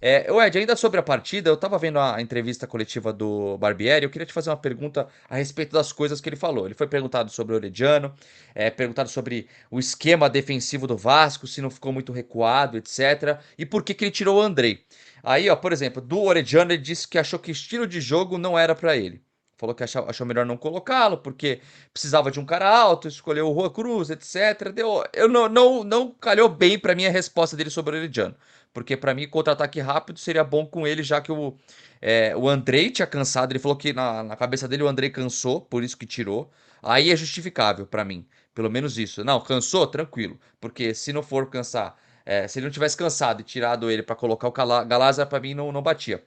Ed, ainda sobre a partida, eu tava vendo a entrevista coletiva do Barbieri, eu queria te fazer uma pergunta a respeito das coisas que ele falou. Ele foi perguntado sobre o Orediano, perguntado sobre o esquema defensivo do Vasco, se não ficou muito recuado, etc. E por que que ele tirou o Andrei. Aí, ó, por exemplo, do Orediano ele disse que achou que o estilo de jogo não era pra ele. Falou que achou melhor não colocá-lo, porque precisava de um cara alto, escolheu o Rua Cruz, etc. Eu não calhou bem pra mim a resposta dele sobre o Orediano. Porque pra mim, contra-ataque rápido seria bom com ele, já que o Andrei tinha cansado. Ele falou que na cabeça dele o Andrei cansou, por isso que tirou. Aí é justificável pra mim. Pelo menos isso. Não, cansou? Tranquilo. Porque se não for cansar, se ele não tivesse cansado e tirado ele pra colocar o Galazar, pra mim não batia.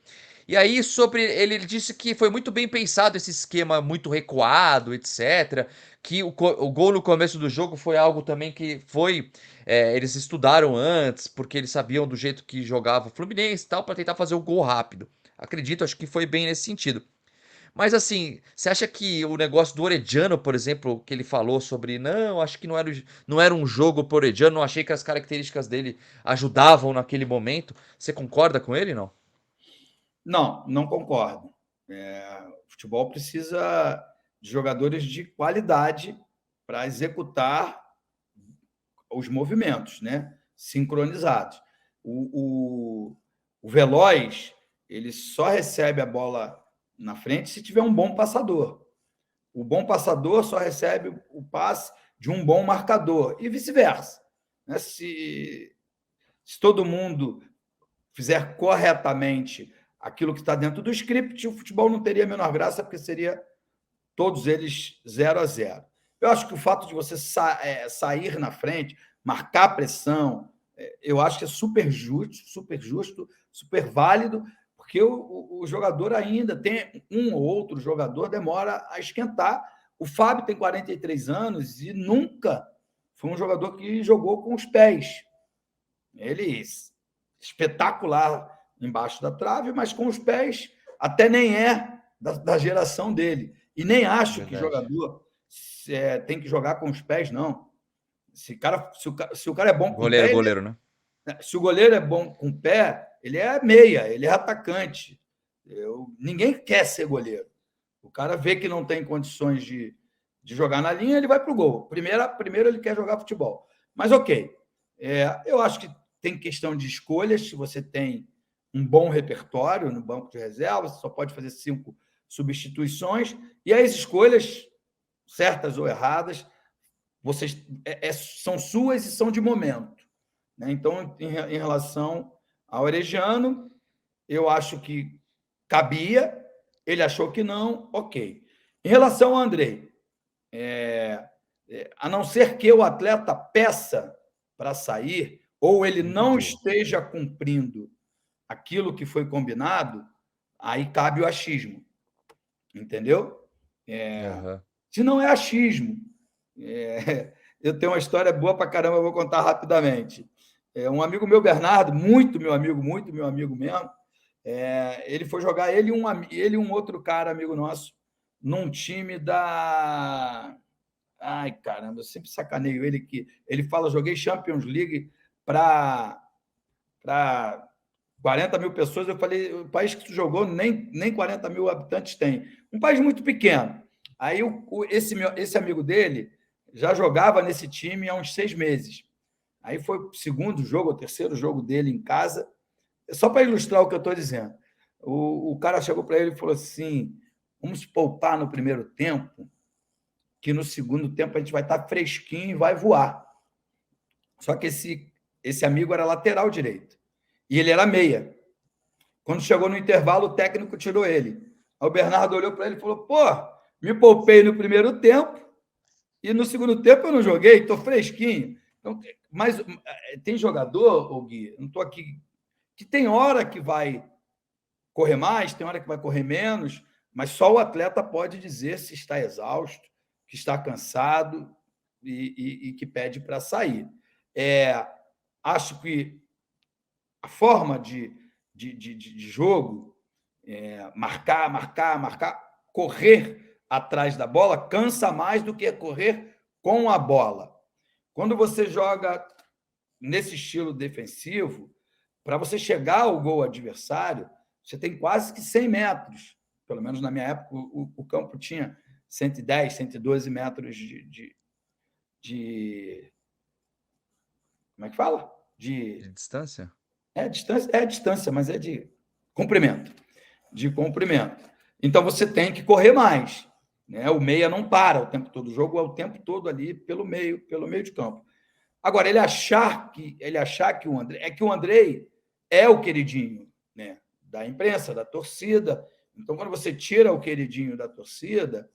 E aí, sobre ele disse que foi muito bem pensado esse esquema muito recuado, etc. Que o gol no começo do jogo foi algo também que foi. Eles estudaram antes, porque eles sabiam do jeito que jogava o Fluminense e tal, para tentar fazer o gol rápido. Acredito, acho que foi bem nesse sentido. Mas assim, você acha que o negócio do Orediano, por exemplo, que ele falou sobre, não, acho que não era um jogo pro Orediano, não achei que as características dele ajudavam naquele momento. Você concorda com ele, não? Não, não concordo. O futebol precisa de jogadores de qualidade para executar os movimentos, né? Sincronizados. O veloz, ele só recebe a bola na frente se tiver um bom passador. O bom passador só recebe o passe de um bom marcador e vice-versa. Né? Se todo mundo fizer corretamente aquilo que está dentro do script, o futebol não teria a menor graça, porque seria todos eles 0-0. Eu acho que o fato de você sair na frente, marcar pressão, eu acho que é super justo, super válido, porque o jogador ainda tem um ou outro jogador demora a esquentar. O Fábio tem 43 anos e nunca foi um jogador que jogou com os pés. Ele espetacular embaixo da trave, mas com os pés até nem é da geração dele. E nem acho que Verdade. jogador tem que jogar com os pés, não. Se o cara é bom com o Goleiro, pé, goleiro, né? se o goleiro é bom com o pé, ele é meia, ele é atacante. Ninguém quer ser goleiro. O cara vê que não tem condições de jogar na linha, ele vai para o gol. Primeiro ele quer jogar futebol. Mas ok. Eu acho que tem questão de escolhas. Se você tem um bom repertório no banco de reservas, você só pode fazer 5 substituições. E as escolhas, certas ou erradas, são suas e são de momento. Né? Então, em relação ao Arejano, eu acho que cabia, ele achou que não, ok. Em relação ao Andrei, a não ser que o atleta peça para sair, ou ele Não não pediu. esteja cumprindo aquilo que foi combinado, aí cabe o achismo, entendeu? Aham. Se não é achismo, eu tenho uma história boa para caramba, eu vou contar rapidamente. Um amigo meu, Bernardo, muito meu amigo mesmo, ele foi jogar, ele e um outro cara, amigo nosso, num time da. Ai, caramba, eu sempre sacaneio ele que ele fala: joguei Champions League para 40 mil pessoas. Eu falei: o país que tu jogou nem 40 mil habitantes tem. Um país muito pequeno. Aí esse amigo dele já jogava nesse time há uns 6 meses. Aí foi o segundo jogo, o terceiro jogo dele em casa. Só para ilustrar o que eu estou dizendo. O cara chegou para ele e falou assim: vamos poupar no primeiro tempo, que no segundo tempo a gente vai estar fresquinho e vai voar. Só que esse amigo era lateral direito. E ele era meia. Quando chegou no intervalo, o técnico tirou ele. Aí o Bernardo olhou para ele e falou: pô, me poupei no primeiro tempo e no segundo tempo eu não joguei, estou fresquinho. Então, mas tem jogador, Gui, não estou aqui, que tem hora que vai correr mais, tem hora que vai correr menos, mas só o atleta pode dizer se está exausto, que está cansado e que pede para sair. Acho que a forma de jogo, marcar, correr atrás da bola, cansa mais do que correr com a bola. Quando você joga nesse estilo defensivo, para você chegar ao gol adversário, você tem quase que 100 metros. Pelo menos na minha época, o campo tinha 110, 112 metros de como é que fala? De distância? Distância, mas é de comprimento. De comprimento. Então você tem que correr mais. Né? O meia não para o tempo todo. O jogo é o tempo todo ali pelo meio de campo. Agora, ele achar que o Andrei é o queridinho, né, da imprensa, da torcida. Então, quando você tira o queridinho da torcida,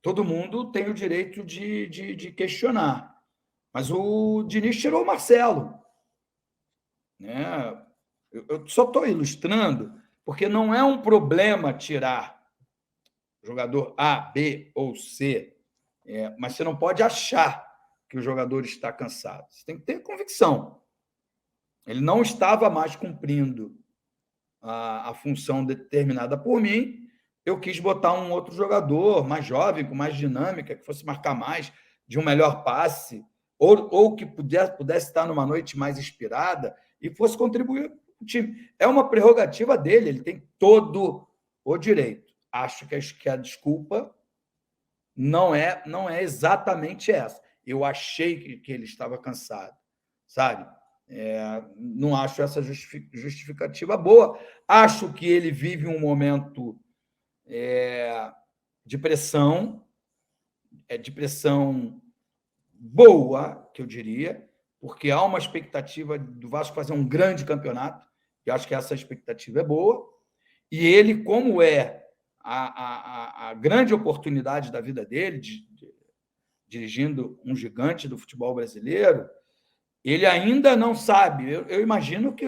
todo mundo tem o direito de questionar. Mas o Diniz tirou o Marcelo. Né? Eu só estou ilustrando, porque não é um problema tirar jogador A, B ou C, mas você não pode achar que o jogador está cansado. Você tem que ter convicção. Ele não estava mais cumprindo a função determinada por mim. Eu quis botar um outro jogador mais jovem, com mais dinâmica, que fosse marcar mais, de um melhor passe, ou que pudesse estar numa noite mais inspirada e fosse contribuir para o time. É uma prerrogativa dele, ele tem todo o direito. Acho que a desculpa não é exatamente essa. Eu achei que ele estava cansado, sabe? Não acho essa justificativa boa. Acho que ele vive um momento de pressão boa, que eu diria, porque há uma expectativa do Vasco fazer um grande campeonato, e acho que essa expectativa é boa. E ele, como é a grande oportunidade da vida dele, dirigindo um gigante do futebol brasileiro, ele ainda não sabe. Eu imagino que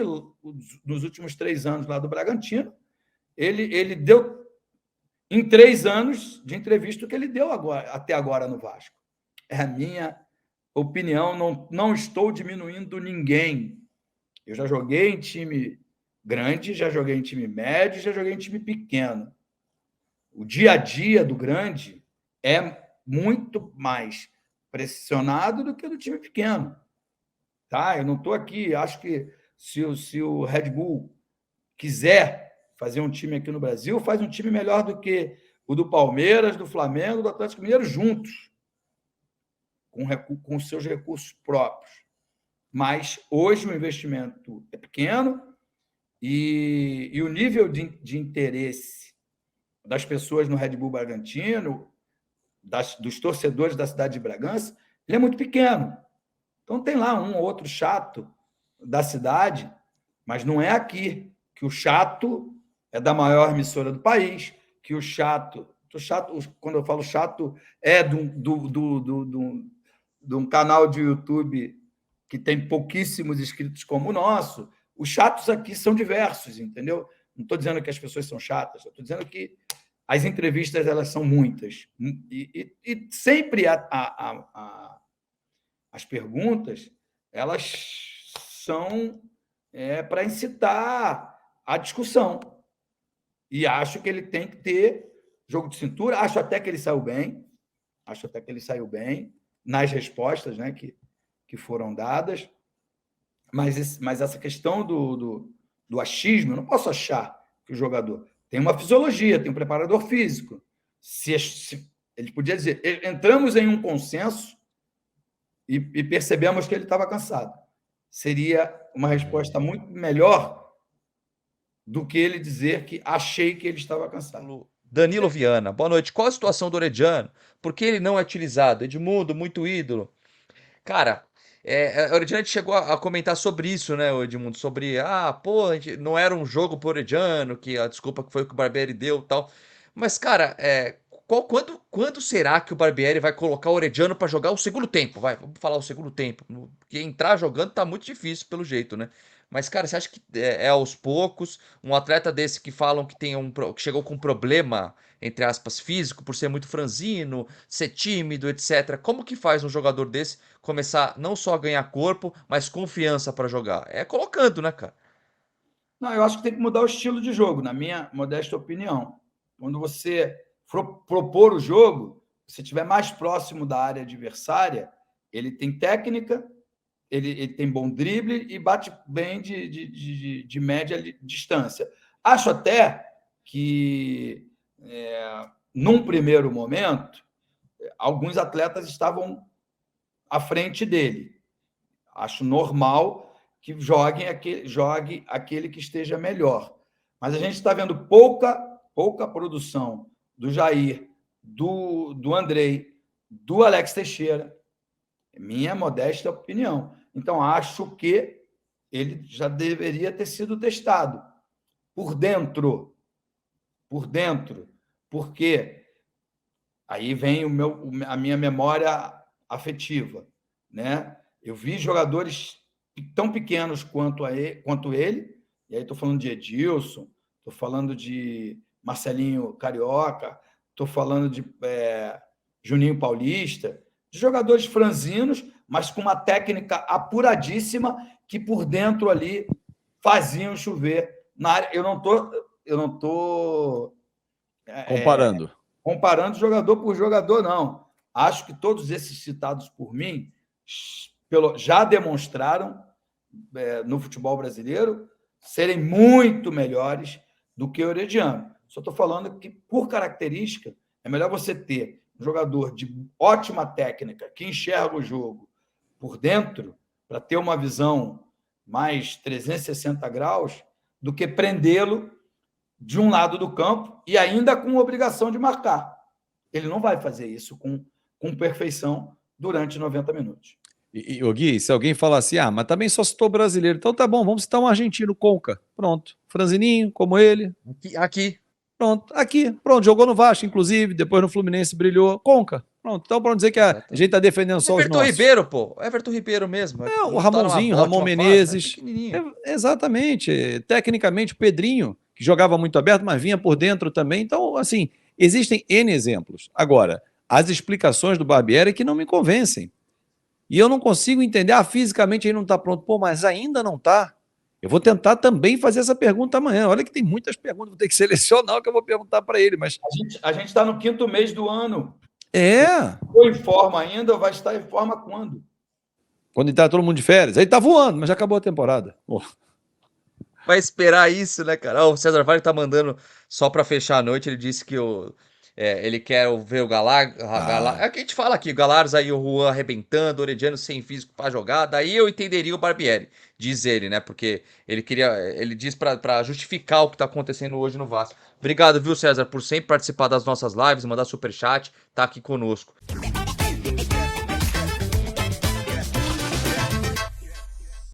nos últimos 3 anos lá do Bragantino, ele deu, em 3 anos de entrevista, o que ele deu até agora no Vasco. É a minha opinião, não estou diminuindo ninguém. Eu já joguei em time grande, já joguei em time médio, já joguei em time pequeno. O dia a dia do grande é muito mais pressionado do que o do time pequeno. Tá? Eu não estou aqui, acho que se o Red Bull quiser fazer um time aqui no Brasil, faz um time melhor do que o do Palmeiras, do Flamengo, do Atlético Mineiro juntos, com seus recursos próprios. Mas hoje o investimento é pequeno e o nível de interesse das pessoas no Red Bull Bragantino, dos torcedores da cidade de Bragança, ele é muito pequeno. Então tem lá um ou outro chato da cidade, mas não é aqui, que o chato é da maior emissora do país, que o chato, quando eu falo chato, é de um canal de YouTube que tem pouquíssimos inscritos como o nosso. Os chatos aqui são diversos, entendeu? Não estou dizendo que as pessoas são chatas, estou dizendo que as entrevistas elas são muitas. E sempre as perguntas elas são para incitar a discussão. E acho que ele tem que ter jogo de cintura. Acho até que ele saiu bem nas respostas, né, que foram dadas. Mas essa questão do achismo, eu não posso achar que o jogador tem uma fisiologia, tem um preparador físico. Se ele podia dizer, entramos em um consenso e percebemos que ele estava cansado. Seria uma resposta muito melhor do que ele dizer que achei que ele estava cansado. Danilo Viana, boa noite. Qual a situação do Orediano? Por que ele não é utilizado? Edmundo, muito ídolo. Cara, a Orediano chegou a comentar sobre isso, né, Edmundo? Sobre, pô, não era um jogo pro Orediano, que a desculpa que foi que o Barbieri deu e tal. Mas, cara, quando será que o Barbieri vai colocar o Orediano pra jogar o segundo tempo? Vamos falar o segundo tempo. Porque entrar jogando tá muito difícil, pelo jeito, né? Mas, cara, você acha que é aos poucos? Um atleta desse que falam que que chegou com um problema, entre aspas, físico, por ser muito franzino, ser tímido, etc. Como que faz um jogador desse começar não só a ganhar corpo, mas confiança para jogar? É colocando, né, cara? Não, eu acho que tem que mudar o estilo de jogo, na minha modesta opinião. Quando você for propor o jogo, se estiver mais próximo da área adversária, ele tem técnica, ele tem bom drible e bate bem de média distância. Acho até que, num primeiro momento, alguns atletas estavam à frente dele. Acho normal que jogue aquele que esteja melhor. Mas a gente está vendo pouca produção do Jair, do Andrei, do Alex Teixeira. Minha modesta opinião. Então, acho que ele já deveria ter sido testado por dentro. Por dentro. Porque aí vem a minha memória afetiva, né? Eu vi jogadores tão pequenos quanto ele, e aí estou falando de Edilson, estou falando de Marcelinho Carioca, estou falando de Juninho Paulista, de jogadores franzinos, mas com uma técnica apuradíssima que por dentro ali faziam chover na área. Eu não estou comparando jogador por jogador, não. Acho que todos esses citados por mim já demonstraram no futebol brasileiro serem muito melhores do que o Herediano. Só estou falando que, por característica, é melhor você ter um jogador de ótima técnica que enxerga o jogo por dentro para ter uma visão mais 360 graus do que prendê-lo de um lado do campo e ainda com obrigação de marcar. Ele não vai fazer isso com perfeição durante 90 minutos. E Gui, se alguém falar assim, mas também só citou brasileiro, então tá bom, vamos citar um argentino, Conca. Pronto. Franzininho, como ele. Aqui. Pronto, aqui. Pronto, jogou no Vasco, inclusive, depois no Fluminense brilhou. Conca. Pronto, então para não dizer que a gente tá defendendo só os nossos. Everton Ribeiro, pô. Everton Ribeiro mesmo. O Ramonzinho, Ramon Menezes. Exatamente. Tecnicamente, o Pedrinho, que jogava muito aberto, mas vinha por dentro também. Então, assim, existem N exemplos. Agora, as explicações do Barbieri é que não me convencem. E eu não consigo entender, fisicamente ele não está pronto. Pô, mas ainda não está. Eu vou tentar também fazer essa pergunta amanhã. Olha que tem muitas perguntas, vou ter que selecionar o que eu vou perguntar para ele. Mas a gente está no 5º mês do ano. Estou em forma ainda, vai estar em forma quando? Quando está todo mundo de férias. Aí está voando, mas já acabou a temporada. Vai esperar isso, né, cara? O César Vale tá mandando, só para fechar a noite, ele disse que ele quer ver o Galar. É o que a gente fala aqui, o Galares aí, o Juan arrebentando, o Orediano sem físico para jogar, daí eu entenderia o Barbieri, diz ele, né? Porque ele diz para justificar o que tá acontecendo hoje no Vasco. Obrigado, viu, César, por sempre participar das nossas lives, mandar superchat, tá aqui conosco.